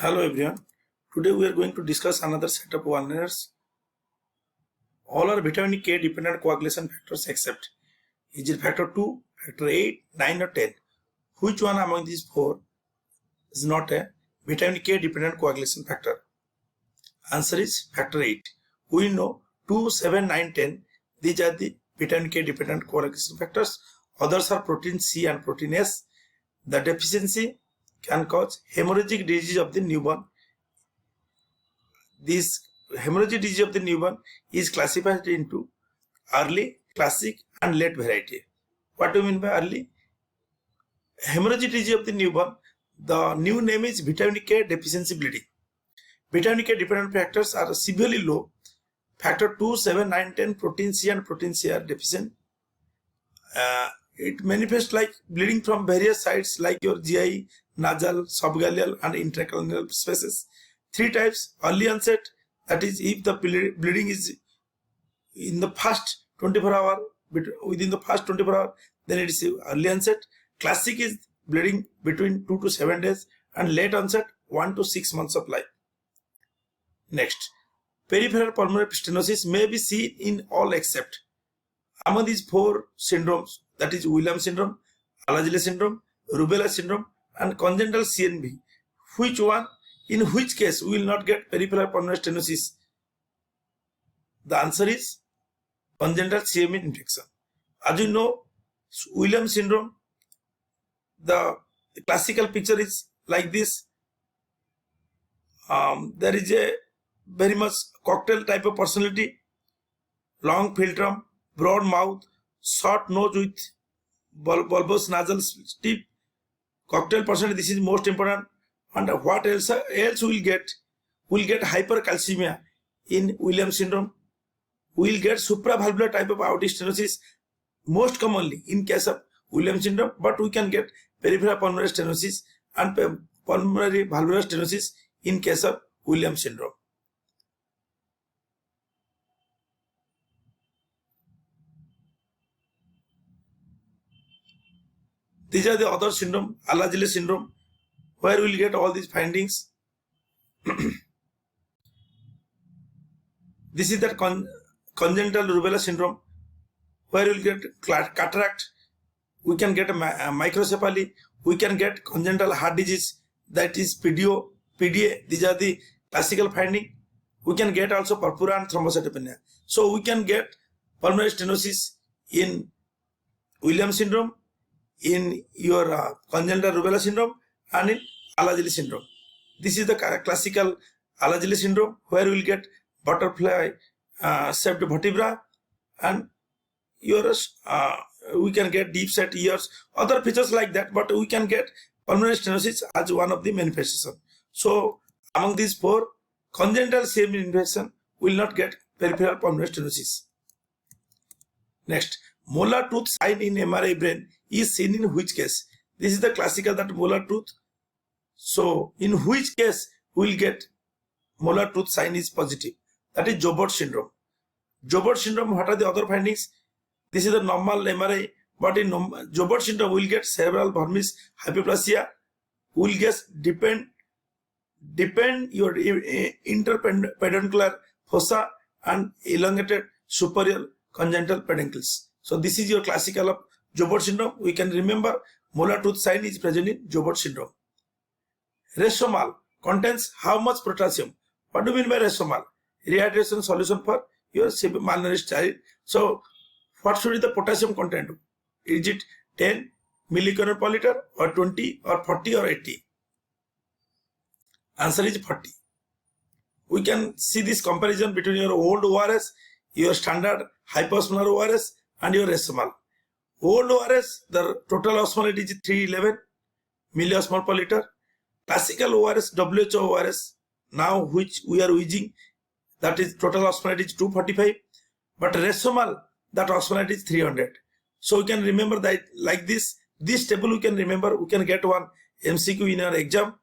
Hello everyone. Today we are going to discuss another set of ONELINERS. All are vitamin K dependent coagulation factors except is it factor 2, factor 8, 9 or 10. Which one among these four is not a vitamin K dependent coagulation factor? Answer is factor 8. We know 2, 7, 9, 10. These are the vitamin K dependent coagulation factors. Others are protein C and protein S. The deficiency can cause hemorrhagic disease of the newborn. This hemorrhagic disease of the newborn is classified into early, classic and late variety. What do you mean by early? Hemorrhagic disease of the newborn, the new name is vitamin K deficiency bleeding. Vitamin K dependent factors are severely low. Factor 2, 7, 9, 10, protein C and protein C are deficient. It manifests like bleeding from various sites like your GI, nasal, subgaleal and intracarinal spaces. 3 types: early onset, that is if the bleeding is in the first 24 hours, within the first 24 hours, then it is early onset. Classic is bleeding between 2 to 7 days and late onset 1 to 6 months of life. Next, peripheral pulmonary stenosis may be seen in all except among these 4 syndromes, that is Williams syndrome, Alagille syndrome, Rubella syndrome and congenital CNV. Which one, in which case we will not get peripheral pulmonary stenosis? The answer is congenital CMV infection. As you know, Williams syndrome, the classical picture is like this. There is a very much cocktail type of personality, long philtrum, broad mouth, short nose with bulbous nasal tip, cocktail personality. This is most important. And what else we'll get? We'll get hypercalcemia in Williams syndrome. We'll get supravalvular type of aortic stenosis most commonly in case of Williams syndrome, but we can get peripheral pulmonary stenosis and pulmonary valvular stenosis in case of Williams syndrome. These are the other syndrome, Alagille syndrome, where we will get all these findings. This is that congenital rubella syndrome, where we will get cataract, we can get a microcephaly, we can get congenital heart disease, that is PDA. These are the classical findings. We can get also purpura and thrombocytopenia. So we can get pulmonary stenosis in Williams syndrome, in your congenital rubella syndrome and in Alagille syndrome. This is the classical Alagille syndrome, where we will get butterfly shaped vertebra and yours we can get deep set ears, other features like that, but we can get pulmonary stenosis as one of the manifestations. So among these 4, congenital CMV infection will not get peripheral pulmonary stenosis. Next, molar tooth sign in MRI brain is seen in which case? This is the classical, that molar tooth. So in which case we will get molar tooth sign is positive? That is Jobert syndrome. Jobert syndrome, what are the other findings? This is the normal MRI, but in Jobert syndrome we will get cerebral vermis hypoplasia, we will get depend your interpeduncular fossa and elongated superior congenital peduncles. So this is your classical of Jobert syndrome. We can remember molar tooth sign is present in Jobert syndrome. Resomel contains how much potassium? What do you mean by resomel? Rehydration solution for your malnourished child. So what should be the potassium content? Is it 10 millicalorie per liter or 20 or 40 or 80? Answer is 40. We can see this comparison between your old ORS, your standard hyposmolar ORS and your resomel. Old ORS, the total osmolality is 311 milliosmol per liter. Classical ORS, WHO ORS, now which we are using, that is total osmolality is 245. But resomel, that osmolality is 300. So we can remember that like this table we can remember, we can get one MCQ in our exam.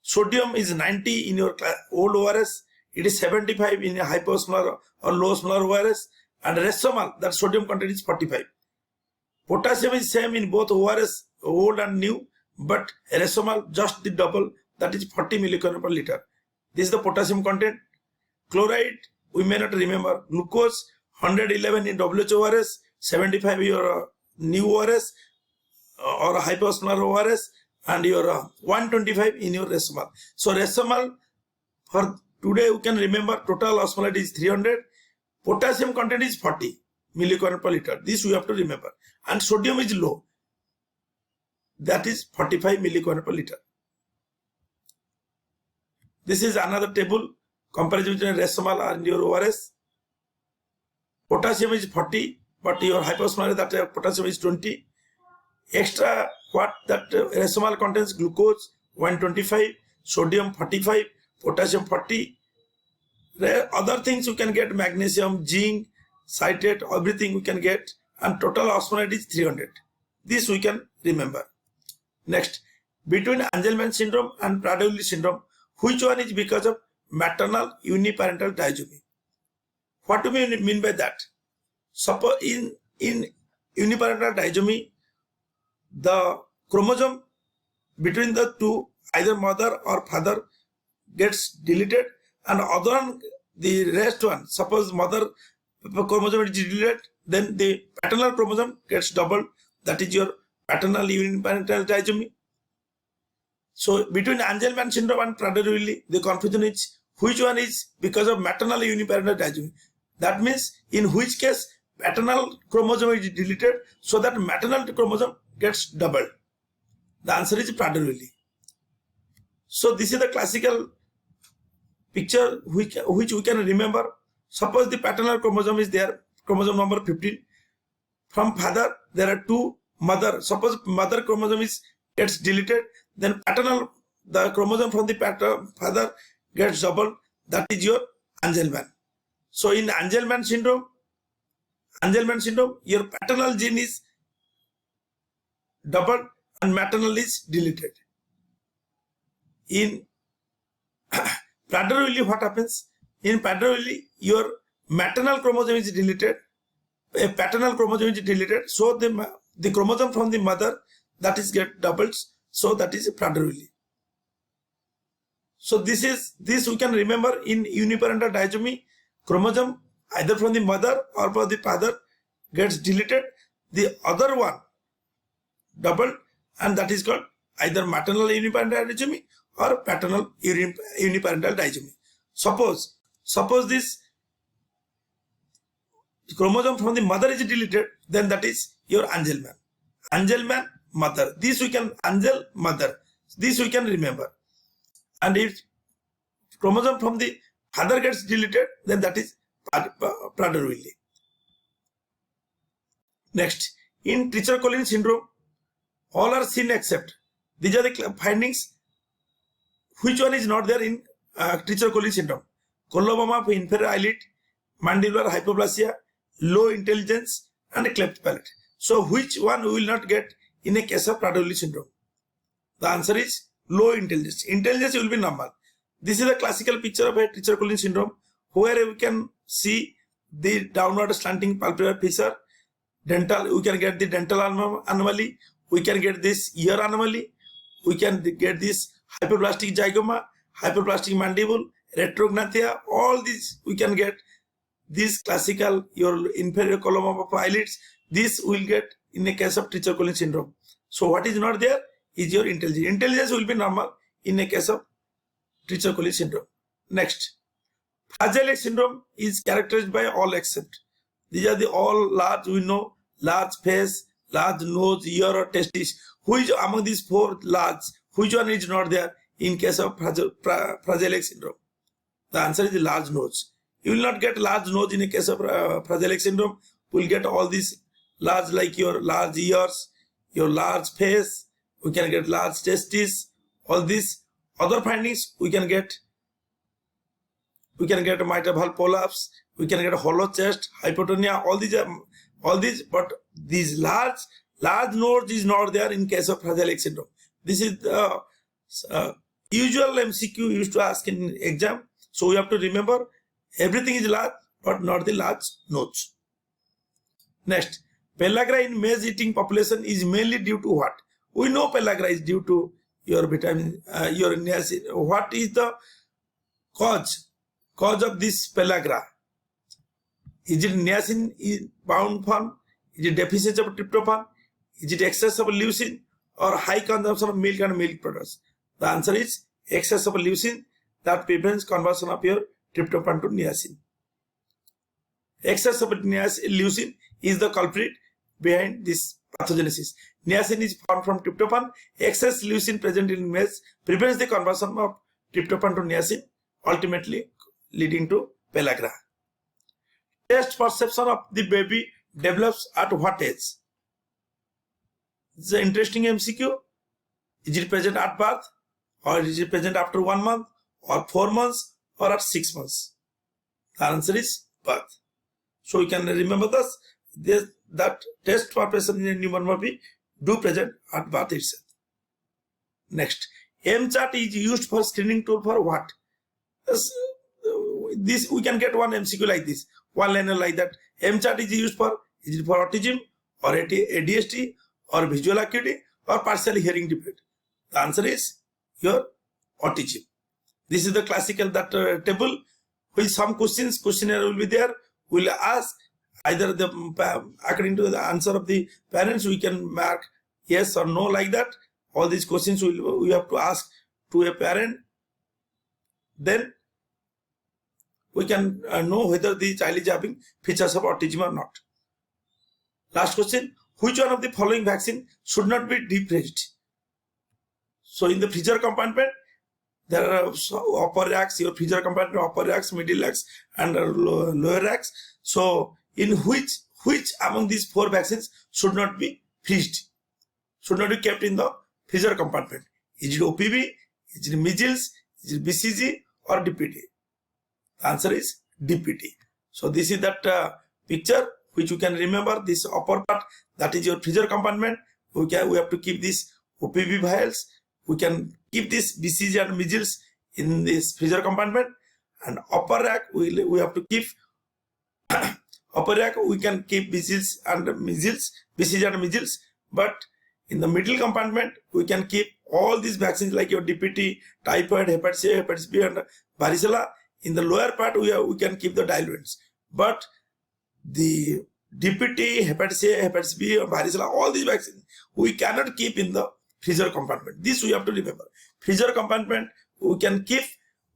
Sodium is 90 in your old ORS, it is 75 in a hyposmolar or low osmolar ORS, and resomel, that sodium content is 45. Potassium is same in both ORS, old and new, but resomel just the double that is 40 millicurie per liter. This is the potassium content. Chloride, we may not remember. Glucose, 111 in WHO-ORS, 75 your new ORS or hyposmolar ORS, and your 125 in your resomol. So resomol for today we can remember total osmolarity is 300. Potassium content is 40 millicurie per liter. This we have to remember. And sodium is low. That is 45 millicurie per liter. This is another table comparison between resomol and your ORS. Potassium is 40, but your hyposmolar that potassium is 20. Extra what that resomol contains glucose 125, sodium 45, potassium 40. Other things you can get magnesium, zinc, citrate, everything we can get, and total osmolarity is 300. This we can remember. Next, between Angelman syndrome and Prader-Willi syndrome, which one is because of maternal uniparental disomy? What do we mean by that? Suppose in uniparental disomy, the chromosome between the two, either mother or father, gets deleted, and other one, the rest one, suppose mother chromosome is deleted, then the paternal chromosome gets doubled. That is your paternal uniparental disomy. So between Angelman syndrome and Prader-Willi, the confusion is which one is because of maternal uniparental disomy. That means in which case paternal chromosome is deleted, so that maternal chromosome gets doubled. The answer is Prader-Willi. So this is the classical picture which we can remember. Suppose the paternal chromosome is there, chromosome number 15. From father there are two. Mother, suppose mother chromosome gets deleted, then paternal, the chromosome from the father gets doubled. That is your Angelman. So in Angelman syndrome, your paternal gene is doubled and maternal is deleted. In Prader-Willi, what happens? In Prader-Willi, your maternal chromosome is deleted, a paternal chromosome is deleted, so the chromosome from the mother that is get doubled, so that is Prader-Willi. So this we can remember in uniparental disomy, chromosome either from the mother or from the father gets deleted, the other one doubled, and that is called either maternal uniparental disomy or paternal uniparental disomy. Suppose this chromosome from the mother is deleted, then that is your Angelman. Angelman mother. This we can Angel mother. This we can remember. And if chromosome from the father gets deleted, then that is Prader-Willi. Next, in Treacher-Collins syndrome, all are seen except. These are the findings. Which one is not there in Treacher-Collins syndrome? Coloboma of inferior eyelid, mandibular hypoplasia, low intelligence, and cleft palate. So which one we will not get in a case of Prader-Willi syndrome? The answer is low intelligence. Intelligence will be normal. This is a classical picture of a Treacher-Collins syndrome, where we can see the downward slanting palpebral fissure. Dental, we can get the dental anomaly. We can get this ear anomaly. We can get this hypoplastic zygoma, hypoplastic mandible, retrognathia. All these we can get. This classical your inferior column of eyelids. This will get in a case of Treacher-Collins syndrome. So what is not there is your intelligence. Intelligence will be normal in a case of Treacher-Collins syndrome. Next, Fragile X syndrome is characterized by all except. These are the all large, we know, large face, large nose, ear or testis. Which among these four large, which one is not there in case of Fragile X syndrome? The answer is large nose. You will not get large nose in a case of Fragile X syndrome. We will get all these large, like your large ears, your large face. We can get large testes. All these other findings we can get. We can get mitral valve prolapse. We can get hollow chest, hypotonia. All these, but these large nodes is not there in case of Fragile X syndrome. This is the usual MCQ used to ask in exam. So we have to remember everything is large, but not the large nodes. Next, pellagra in maize eating population is mainly due to what? We know pellagra is due to your vitamin, your niacin. What is the cause of this pellagra? Is it niacin in bound form? Is it deficiency of tryptophan? Is it excess of leucine or high consumption of milk and milk products? The answer is excess of leucine that prevents conversion of your tryptophan to niacin. Excess of leucine is the culprit behind this pathogenesis. Niacin is formed from tryptophan. Excess leucine present in milk prevents the conversion of tryptophan to niacin, ultimately leading to pellagra. Taste perception of the baby develops at what age? It's an interesting MCQ. Is it present at birth, or is it present after 1 month, or 4 months, or at 6 months? The answer is birth. So you can remember this, that test for person in newborn baby do present at birth itself. Next, MCHAT is used for screening tool for what? This we can get one MCQ like this, one liner like that. MCHAT is used for, is it for autism or ADHD or visual acuity or partial hearing defect? The answer is your autism. This is the classical table with some questionnaire will be there. We'll ask either according to the answer of the parents, we can mark yes or no like that. All these questions we have to ask to a parent. Then we can know whether the child is having features of autism or not. Last question, which one of the following vaccine should not be deep freezed? So in the freezer compartment, there are upper racks, your freezer compartment, upper racks, middle racks, and lower racks. So in which among these 4 vaccines should not be freezed, should not be kept in the freezer compartment? Is it OPV, is it measles, is it BCG, or DPT? The answer is DPT. So this is that picture which you can remember. This upper part, that is your freezer compartment. We have to keep this OPV vials. We can keep this BCG and measles in this freezer compartment. And upper rack we have to keep upper rack we can keep BCG and measles. But in the middle compartment we can keep all these vaccines like your DPT, typhoid, hepatitis C, hepatitis B, and varicella. In the lower part we can keep the diluents. But the DPT, hepatitis C, hepatitis B, varicella, all these vaccines we cannot keep in the freezer compartment. This we have to remember. Freezer compartment we can keep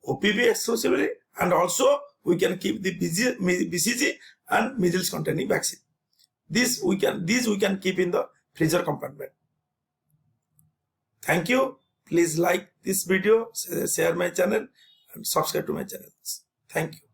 OPV exclusively, and also we can keep the BCG and measles containing vaccine. These we can keep in the freezer compartment. Thank you. Please like this video, share my channel, and subscribe to my channel. Thank you.